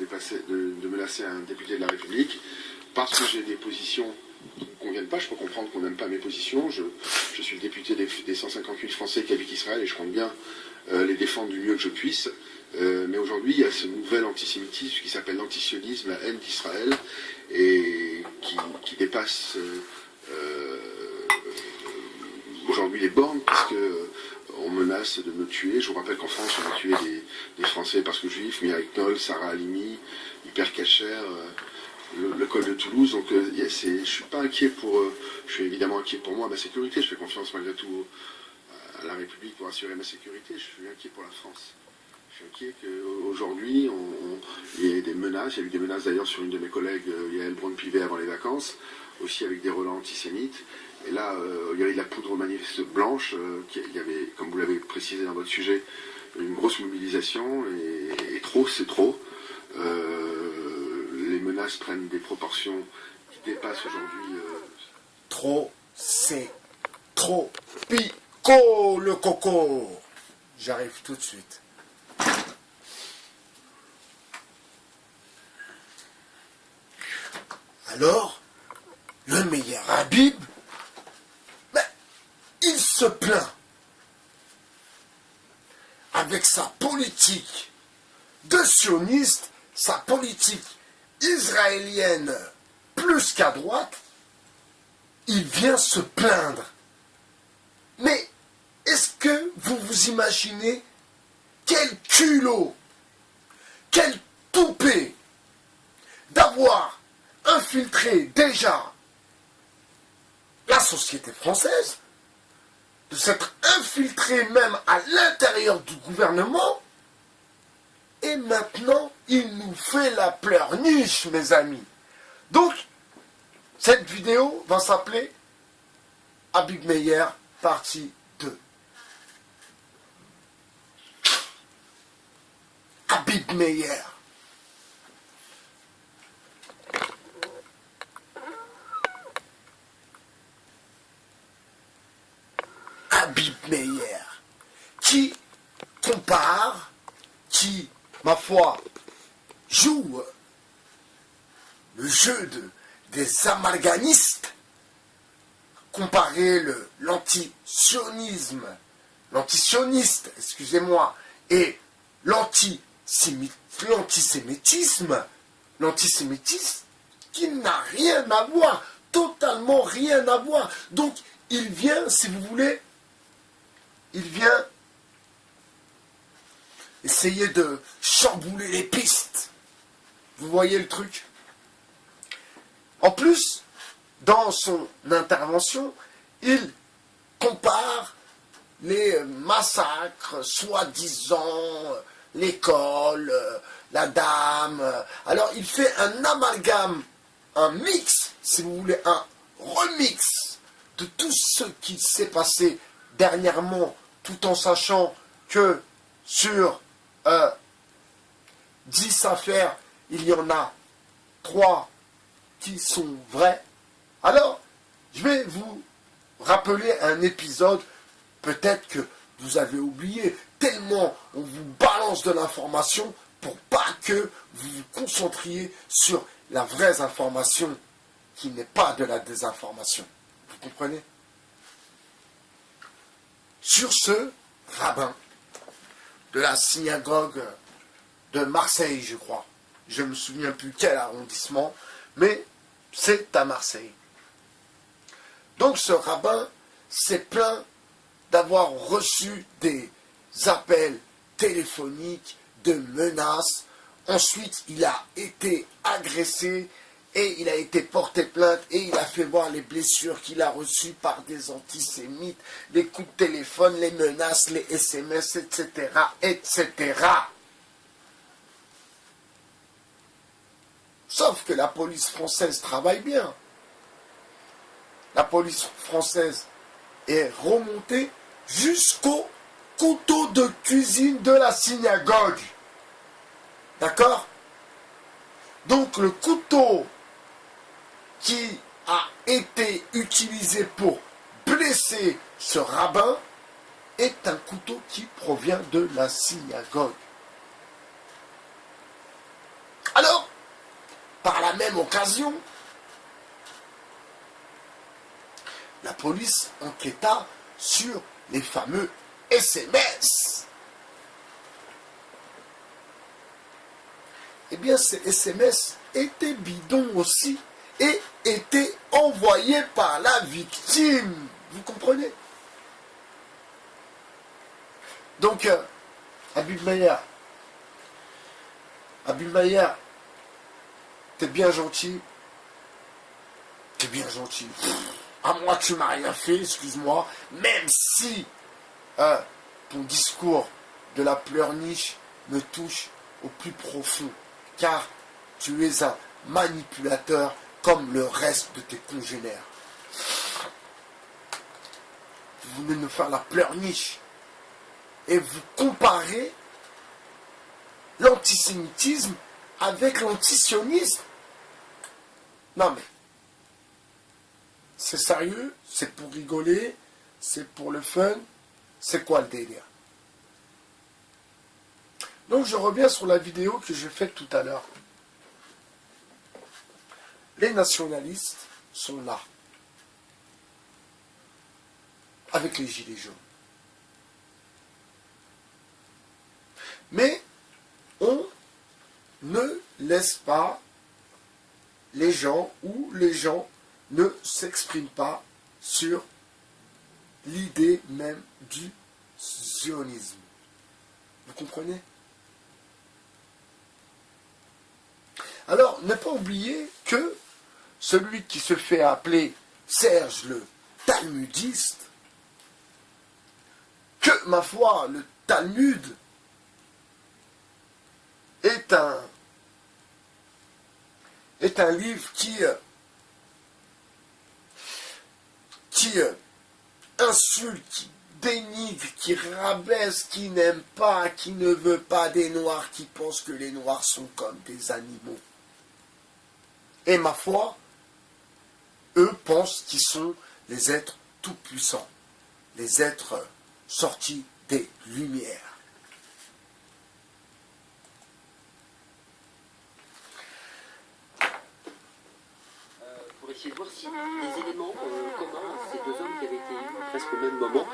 de menacer un député de la République parce que j'ai des positions qui ne conviennent pas. Je peux comprendre qu'on n'aime pas mes positions. Je suis le député des 158 Français qui habitent Israël et je compte bien les défendre du mieux que je puisse. Mais aujourd'hui, il y a ce nouvel antisémitisme qui s'appelle l'antisionisme, la haine d'Israël, et qui dépasse aujourd'hui les bornes, puisque on menace de me tuer. Je vous rappelle qu'en France, on a tué des Français parce que juifs, Mireille Knoll, Sarah Halimi, Hyper Cacher, le col de Toulouse. Donc je suis pas inquiet je suis évidemment inquiet pour moi, ma sécurité. Je fais confiance malgré tout à la République pour assurer ma sécurité. Je suis inquiet pour la France. Je suis inquiet qu'aujourd'hui, il y ait des menaces. Il y a eu des menaces d'ailleurs sur une de mes collègues, Yael Braun-Pivet, avant les vacances, aussi avec des relents antisémites. Et là, il y avait de la poudre manifeste blanche, il y avait, comme vous l'avez précisé dans votre sujet, une grosse mobilisation, et trop, c'est trop. Les menaces prennent des proportions qui dépassent aujourd'hui... Trop, c'est trop. Pico le coco. J'arrive tout de suite. Alors, le meilleur Habib, il se plaint avec sa politique de sioniste, sa politique israélienne plus qu'à droite, il vient se plaindre. Mais est-ce que vous vous imaginez quel culot, quel toupet d'avoir infiltré déjà la société française, de s'être infiltré même à l'intérieur du gouvernement, et maintenant il nous fait la pleurniche, mes amis. Donc, cette vidéo va s'appeler Habib Meyer, partie 2. Habib Meyer. Habib Meyer, qui compare, qui, ma foi, joue le jeu des amalganistes, comparer l'antisionisme, l'antisioniste, excusez-moi, et l'antisémitisme qui n'a rien à voir, totalement rien à voir. Donc, il vient, si vous voulez, il vient essayer de chambouler les pistes. Vous voyez le truc? En plus, dans son intervention, il compare les massacres, soi-disant, l'école, la dame. Alors, il fait un amalgame, un mix, si vous voulez, un remix de tout ce qui s'est passé dernièrement, tout en sachant que sur 10 affaires, il y en a 3 qui sont vraies. Alors, je vais vous rappeler un épisode, peut-être que vous avez oublié, tellement on vous balance de l'information pour pas que vous vous concentriez sur la vraie information qui n'est pas de la désinformation. Vous comprenez? Sur ce rabbin de la synagogue de Marseille, je crois. Je ne me souviens plus quel arrondissement, mais c'est à Marseille. Donc ce rabbin s'est plaint d'avoir reçu des appels téléphoniques de menaces. Ensuite, il a été agressé et il a été porté plainte et il a fait voir les blessures qu'il a reçues par des antisémites, les coups de téléphone, les menaces, les SMS, etc., etc. Sauf que la police française travaille bien. La police française est remontée jusqu'au couteau de cuisine de la synagogue. D'accord? Donc le couteau qui a été utilisé pour blesser ce rabbin est un couteau qui provient de la synagogue. Alors, par la même occasion, la police enquêta sur les fameux SMS. Eh bien, ces SMS étaient bidons aussi et étaient envoyés par la victime. Vous comprenez? Donc, Habib Mayer, t'es bien gentil. T'es bien gentil. À moi, tu m'as rien fait, excuse-moi. Même si ton discours de la pleurniche me touche au plus profond. Car tu es un manipulateur comme le reste de tes congénères. Vous venez me faire la pleurniche. Et vous comparez l'antisémitisme avec l'antisionisme. Non mais, c'est sérieux, c'est pour rigoler, c'est pour le fun, c'est quoi le délire? Donc je reviens sur la vidéo que j'ai faite tout à l'heure. Les nationalistes sont là, avec les gilets jaunes. Mais on ne laisse pas les gens, ou les gens ne s'expriment pas sur l'idée même du zionisme. Vous comprenez? Alors, ne pas oublier que celui qui se fait appeler Serge le Talmudiste, que, ma foi, le Talmud est un livre qui insulte, qui dénigre, qui rabaisse, qui n'aime pas, qui ne veut pas des Noirs, qui pense que les Noirs sont comme des animaux. Et ma foi, eux pensent qu'ils sont les êtres tout-puissants, les êtres sortis des Lumières. Pour essayer de voir si des éléments communs, ces deux hommes qui avaient été élus presque au même moment,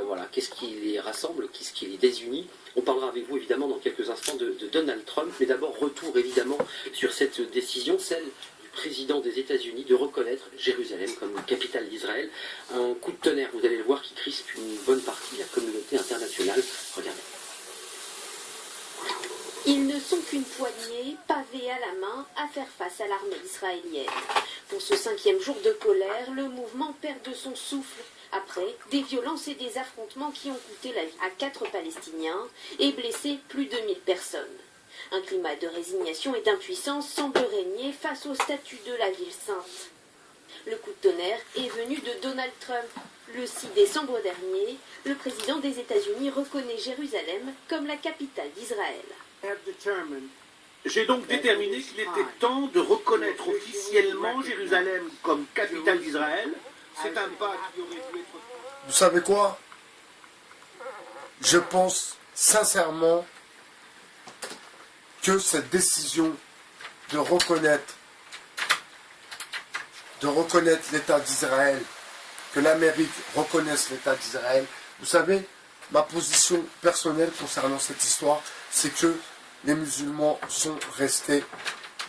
voilà, qu'est-ce qui les rassemble, qu'est-ce qui les désunit. On parlera avec vous évidemment dans quelques instants de Donald Trump, mais d'abord retour évidemment sur cette décision, celle du président des États-Unis de reconnaître Jérusalem comme capitale d'Israël. Un coup de tonnerre, vous allez le voir, qui crispe une bonne partie de la communauté internationale. Regardez. Ils ne sont qu'une poignée, pavés à la main, à faire face à l'armée israélienne. Pour ce 5e jour de colère, le mouvement perd de son souffle après des violences et des affrontements qui ont coûté la vie à 4 Palestiniens et blessé plus de 1000 personnes. Un climat de résignation et d'impuissance semble régner face au statut de la ville sainte. Le coup de tonnerre est venu de Donald Trump. Le 6 décembre dernier, le président des États-Unis reconnaît Jérusalem comme la capitale d'Israël. J'ai donc déterminé qu'il était temps de reconnaître officiellement Jérusalem comme capitale d'Israël. C'est un pas qui aurait dû être... Vous savez quoi? Je pense sincèrement que cette décision de reconnaître l'État d'Israël, que l'Amérique reconnaisse l'État d'Israël, vous savez, ma position personnelle concernant cette histoire, c'est que les musulmans sont restés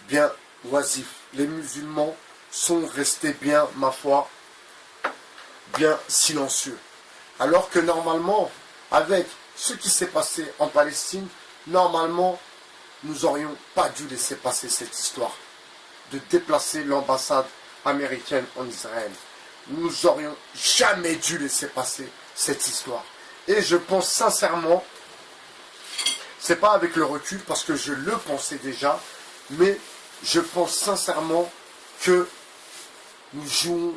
bien oisifs. Les musulmans sont restés bien, ma foi, bien silencieux. Alors que normalement, avec ce qui s'est passé en Palestine, normalement, nous n'aurions pas dû laisser passer cette histoire de déplacer l'ambassade américaine en Israël. Nous n'aurions jamais dû laisser passer cette histoire. Et je pense sincèrement, c'est pas avec le recul parce que je le pensais déjà, mais je pense sincèrement que nous jouons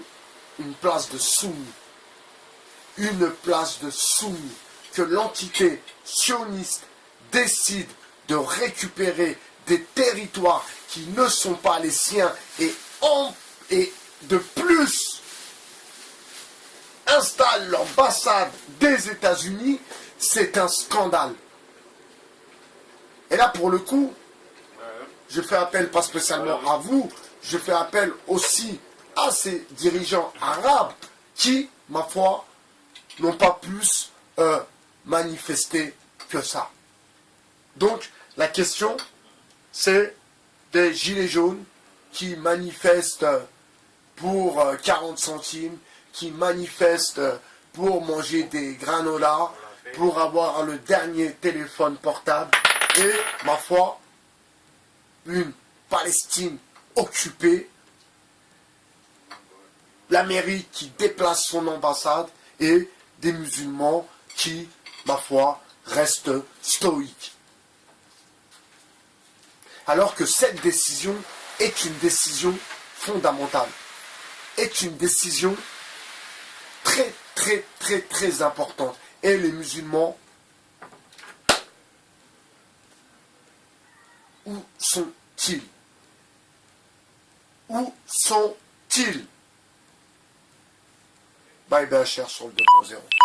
une place de soumis. Une place de soumis. Que l'entité sioniste décide de récupérer des territoires qui ne sont pas les siens et de plus installe l'ambassade des États-Unis, c'est un scandale. Et là, pour le coup, je fais appel pas spécialement à vous, je fais appel aussi à ces dirigeants arabes qui, ma foi, n'ont pas plus manifesté que ça. Donc, la question, c'est des gilets jaunes qui manifestent pour 40 centimes, qui manifestent pour manger des granolas, pour avoir le dernier téléphone portable, et, ma foi, une Palestine occupée, l'Amérique qui déplace son ambassade, et des musulmans qui, ma foi, restent stoïques. Alors que cette décision est une décision fondamentale, est une décision très, très, très, très importante. Et les musulmans, où sont-ils? Où sont-ils? Bye bye, cher sur le 2.0.